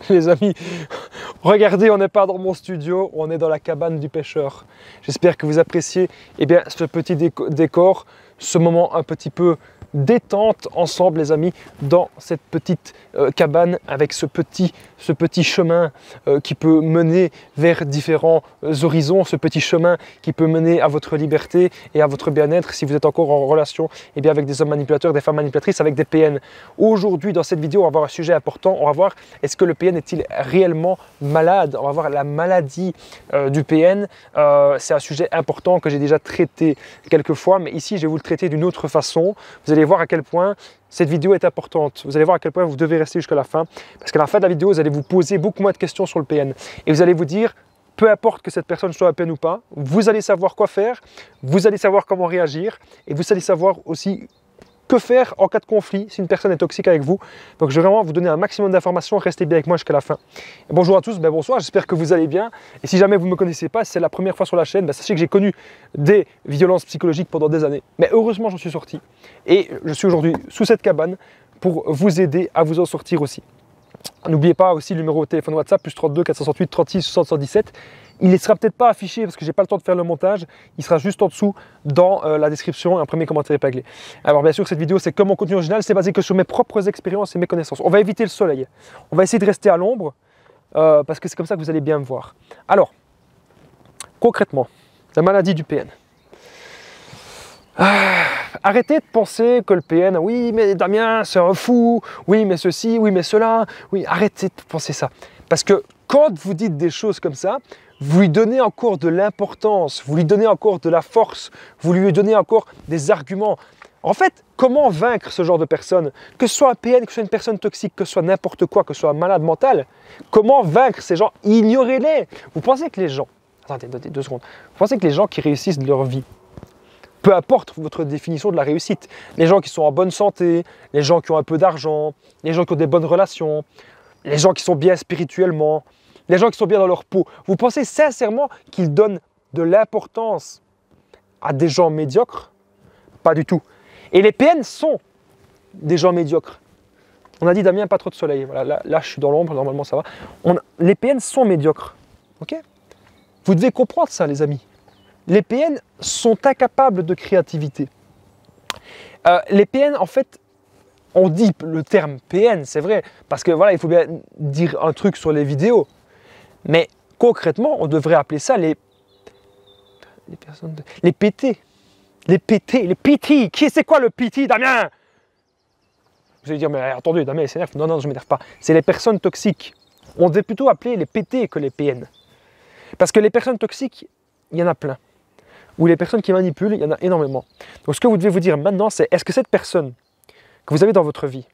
Les amis, regardez, on n'est pas dans mon studio, on est dans la cabane du pêcheur. J'espère que vous appréciez ce petit décor, ce moment un petit peu détente ensemble les amis, dans cette petite cabane avec ce petit chemin qui peut mener vers différents horizons, ce petit chemin qui peut mener à votre liberté et à votre bien-être si vous êtes encore en relation avec des hommes manipulateurs, des femmes manipulatrices, avec des PN. Aujourd'hui dans cette vidéo on va voir un sujet important, on va voir est-ce que le PN est-il réellement malade, on va voir la maladie du PN, c'est un sujet important que j'ai déjà traité quelques fois, mais ici je vais vous le traiter d'une autre façon. Vous allez voir à quel point cette vidéo est importante. Vous allez voir à quel point vous devez rester jusqu'à la fin. Parce qu'à la fin de la vidéo, vous allez vous poser beaucoup moins de questions sur le PN. Et vous allez vous dire, peu importe que cette personne soit un PN ou pas, vous allez savoir quoi faire, vous allez savoir comment réagir, et vous allez savoir aussi que faire en cas de conflit si une personne est toxique avec vous. Donc je vais vraiment vous donner un maximum d'informations, restez bien avec moi jusqu'à la fin. Et bonjour à tous, bonsoir, j'espère que vous allez bien. Et si jamais vous ne me connaissez pas, c'est la première fois sur la chaîne, sachez que j'ai connu des violences psychologiques pendant des années. Mais heureusement j'en suis sorti. Et je suis aujourd'hui sous cette cabane pour vous aider à vous en sortir aussi. N'oubliez pas aussi le numéro de téléphone WhatsApp, plus 32 468 36 60 117. Il ne sera peut-être pas affiché parce que je n'ai pas le temps de faire le montage. Il sera juste en dessous dans la description, un premier commentaire épinglé. Alors bien sûr, cette vidéo, c'est comme mon contenu original, c'est basé que sur mes propres expériences et mes connaissances. On va éviter le soleil. On va essayer de rester à l'ombre parce que c'est comme ça que vous allez bien me voir. Alors, concrètement, la maladie du PN. Arrêtez de penser que le PN, oui mais Damien c'est un fou, oui mais ceci, oui mais cela, oui arrêtez de penser ça. Parce que quand vous dites des choses comme ça, vous lui donnez encore de l'importance, vous lui donnez encore de la force, vous lui donnez encore des arguments. En fait, comment vaincre ce genre de personne? Que ce soit un PN, que ce soit une personne toxique, que ce soit n'importe quoi, que ce soit un malade mental, comment vaincre ces gens? Ignorez-les. Vous pensez que les gens, attendez 2 secondes, vous pensez que les gens qui réussissent de leur vie, peu importe votre définition de la réussite, les gens qui sont en bonne santé, les gens qui ont un peu d'argent, les gens qui ont des bonnes relations, les gens qui sont bien spirituellement, les gens qui sont bien dans leur peau, vous pensez sincèrement qu'ils donnent de l'importance à des gens médiocres? Pas du tout. Et les PN sont des gens médiocres. On a dit Damien, pas trop de soleil. Voilà, là je suis dans l'ombre, normalement ça va. Les PN sont médiocres. Okay, vous devez comprendre ça les amis. Les PN sont incapables de créativité. Les PN, en fait, on dit le terme PN, c'est vrai, parce que voilà, il faut bien dire un truc sur les vidéos. Mais concrètement, on devrait appeler ça les PT. Les PT, les PT. C'est quoi le PT, Damien? Vous allez dire, mais attendez, Damien, il s'énerve. Non, non, je ne m'énerve pas. C'est les personnes toxiques. On devrait plutôt appeler les PT que les PN. Parce que les personnes toxiques, il y en a plein. Ou les personnes qui manipulent, il y en a énormément. Donc ce que vous devez vous dire maintenant, c'est est-ce que cette personne que vous avez dans votre vie,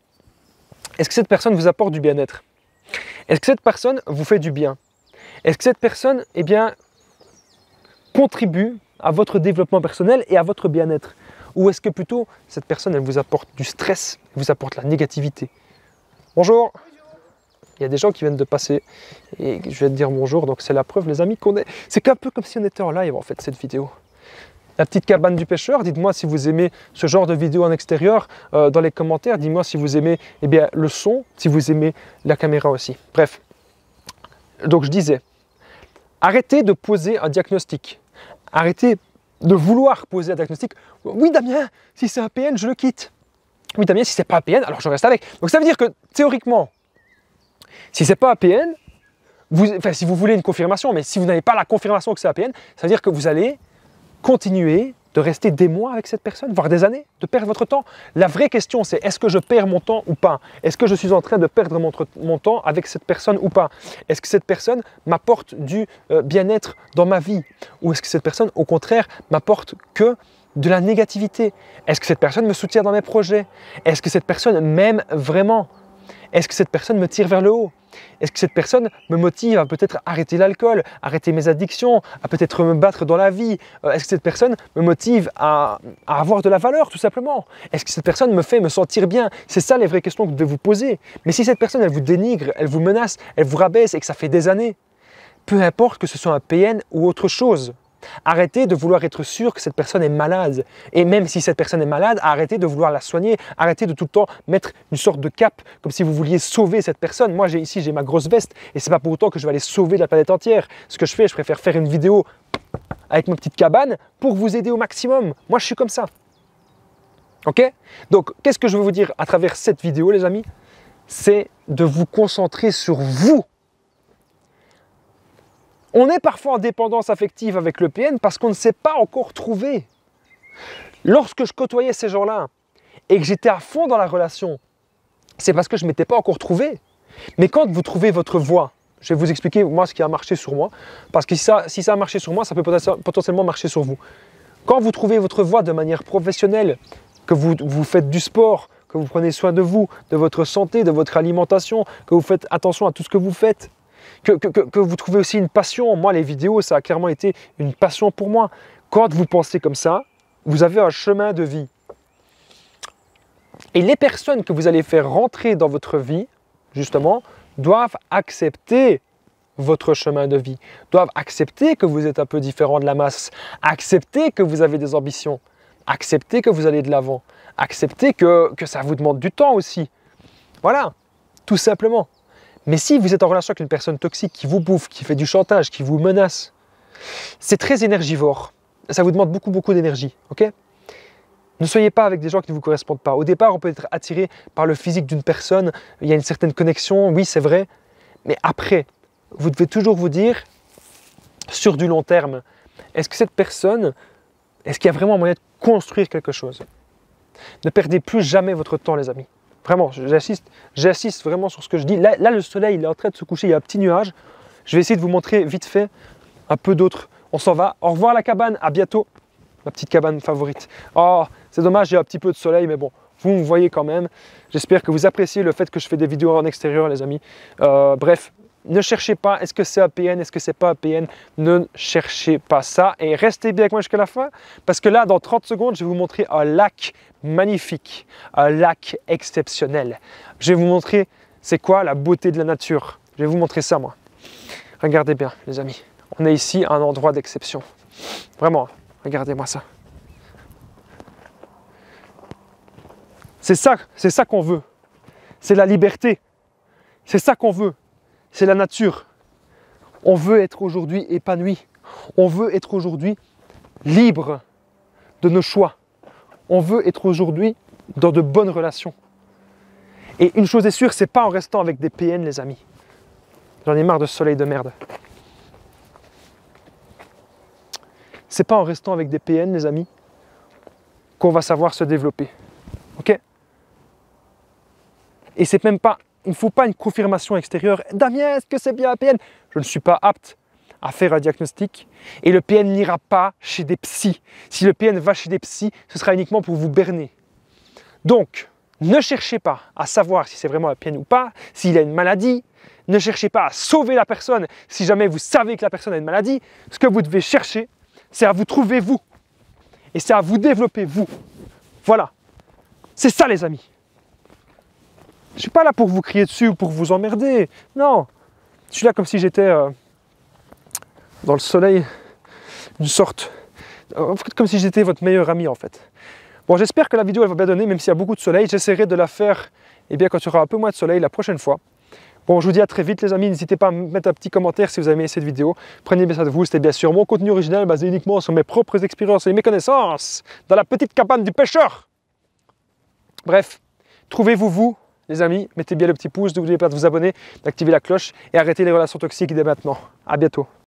est-ce que cette personne vous apporte du bien-être? Est-ce que cette personne vous fait du bien? Est-ce que cette personne, contribue à votre développement personnel et à votre bien-être? Ou est-ce que plutôt cette personne, elle vous apporte du stress, elle vous apporte la négativité? Bonjour. Il y a des gens qui viennent de passer et je vais te dire bonjour, donc c'est la preuve les amis qu'on est... C'est un peu comme si on était en live en fait cette vidéo. La petite cabane du pêcheur, dites-moi si vous aimez ce genre de vidéo en extérieur dans les commentaires, dites-moi si vous aimez le son, si vous aimez la caméra aussi. Bref, donc je disais, arrêtez de poser un diagnostic, arrêtez de vouloir poser un diagnostic. Oui Damien, si c'est un PN, je le quitte. Oui Damien, si c'est pas un PN, alors je reste avec. Donc ça veut dire que théoriquement, si ce n'est pas un PN, si vous voulez une confirmation, mais si vous n'avez pas la confirmation que c'est un PN, ça veut dire que vous allez continuer de rester des mois avec cette personne, voire des années, de perdre votre temps. La vraie question, c'est est-ce que je perds mon temps ou pas? Est-ce que je suis en train de perdre mon temps avec cette personne ou pas? Est-ce que cette personne m'apporte du bien-être dans ma vie? Ou est-ce que cette personne, au contraire, m'apporte que de la négativité? Est-ce que cette personne me soutient dans mes projets? Est-ce que cette personne m'aime vraiment? Est-ce que cette personne me tire vers le haut? Est-ce que cette personne me motive à peut-être arrêter l'alcool, arrêter mes addictions, à peut-être me battre dans la vie? Est-ce que cette personne me motive à avoir de la valeur tout simplement? Est-ce que cette personne me fait me sentir bien? C'est ça les vraies questions que vous devez vous poser. Mais si cette personne elle vous dénigre, elle vous menace, elle vous rabaisse et que ça fait des années, peu importe que ce soit un PN ou autre chose, Arrêtez de vouloir être sûr que cette personne est malade. Et même si cette personne est malade, arrêtez de vouloir la soigner. Arrêtez de tout le temps mettre une sorte de cap, comme si vous vouliez sauver cette personne. Moi, ici, j'ai ma grosse veste, et c'est pas pour autant que je vais aller sauver la planète entière. Ce que je fais, je préfère faire une vidéo avec ma petite cabane pour vous aider au maximum. Moi, je suis comme ça. Ok? Donc, qu'est-ce que je veux vous dire à travers cette vidéo, les amis? C'est de vous concentrer sur vous. On est parfois en dépendance affective avec le PN parce qu'on ne s'est pas encore trouvé. Lorsque je côtoyais ces gens-là et que j'étais à fond dans la relation, c'est parce que je ne m'étais pas encore trouvé. Mais quand vous trouvez votre voie, je vais vous expliquer moi ce qui a marché sur moi, parce que si ça a marché sur moi, ça peut potentiellement marcher sur vous. Quand vous trouvez votre voie de manière professionnelle, que vous faites du sport, que vous prenez soin de vous, de votre santé, de votre alimentation, que vous faites attention à tout ce que vous faites, que vous trouvez aussi une passion. Moi, les vidéos, ça a clairement été une passion pour moi. Quand vous pensez comme ça, vous avez un chemin de vie. Et les personnes que vous allez faire rentrer dans votre vie, justement, doivent accepter votre chemin de vie, doivent accepter que vous êtes un peu différent de la masse, accepter que vous avez des ambitions, accepter que vous allez de l'avant, accepter que ça vous demande du temps aussi. Voilà, tout simplement. Mais si vous êtes en relation avec une personne toxique qui vous bouffe, qui fait du chantage, qui vous menace, c'est très énergivore. Ça vous demande beaucoup d'énergie, ok? Ne soyez pas avec des gens qui ne vous correspondent pas. Au départ, on peut être attiré par le physique d'une personne, il y a une certaine connexion, oui, c'est vrai. Mais après, vous devez toujours vous dire, sur du long terme, est-ce que cette personne, est-ce qu'il y a vraiment moyen de construire quelque chose? Ne perdez plus jamais votre temps, les amis. Vraiment, j'insiste vraiment sur ce que je dis. Là, le soleil il est en train de se coucher, il y a un petit nuage. Je vais essayer de vous montrer vite fait un peu d'autres. On s'en va. Au revoir la cabane, à bientôt. Ma petite cabane favorite. Oh, c'est dommage, il y a un petit peu de soleil, mais bon, vous me voyez quand même. J'espère que vous appréciez le fait que je fais des vidéos en extérieur, les amis. Bref, ne cherchez pas, est-ce que c'est un PN, est-ce que c'est pas un PN? Ne cherchez pas ça et restez bien avec moi jusqu'à la fin, parce que là, dans 30 secondes, je vais vous montrer un lac magnifique, un lac exceptionnel. Je vais vous montrer c'est quoi la beauté de la nature. Je vais vous montrer ça, moi. Regardez bien, les amis. On est ici à un endroit d'exception. Vraiment, regardez-moi ça. C'est ça qu'on veut. C'est la liberté. C'est ça qu'on veut. C'est la nature. On veut être aujourd'hui épanoui. On veut être aujourd'hui libre de nos choix. On veut être aujourd'hui dans de bonnes relations. Et une chose est sûre, c'est pas en restant avec des PN, les amis. J'en ai marre de ce soleil de merde. C'est pas en restant avec des PN, les amis, qu'on va savoir se développer. Ok? Et c'est même pas, il ne faut pas une confirmation extérieure. Damien, est-ce que c'est bien un PN? Je ne suis pas apte à faire un diagnostic. Et le PN n'ira pas chez des psys. Si le PN va chez des psys, ce sera uniquement pour vous berner. Donc, ne cherchez pas à savoir si c'est vraiment un PN ou pas, s'il a une maladie. Ne cherchez pas à sauver la personne si jamais vous savez que la personne a une maladie. Ce que vous devez chercher, c'est à vous trouver vous. Et c'est à vous développer vous. Voilà. C'est ça, les amis. Je ne suis pas là pour vous crier dessus ou pour vous emmerder. Non. Je suis là comme si j'étais dans le soleil, d'une sorte. En fait, comme si j'étais votre meilleur ami, en fait. Bon, j'espère que la vidéo elle va bien donner, même s'il y a beaucoup de soleil. J'essaierai de la faire quand il y aura un peu moins de soleil la prochaine fois. Bon, je vous dis à très vite, les amis. N'hésitez pas à me mettre un petit commentaire si vous avez aimé cette vidéo. Prenez bien ça de vous. C'était bien sûr mon contenu original basé uniquement sur mes propres expériences et mes connaissances dans la petite cabane du pêcheur. Bref, trouvez-vous vous, les amis. Mettez bien le petit pouce. N'oubliez pas de vous abonner, d'activer la cloche et arrêtez les relations toxiques dès maintenant. À bientôt.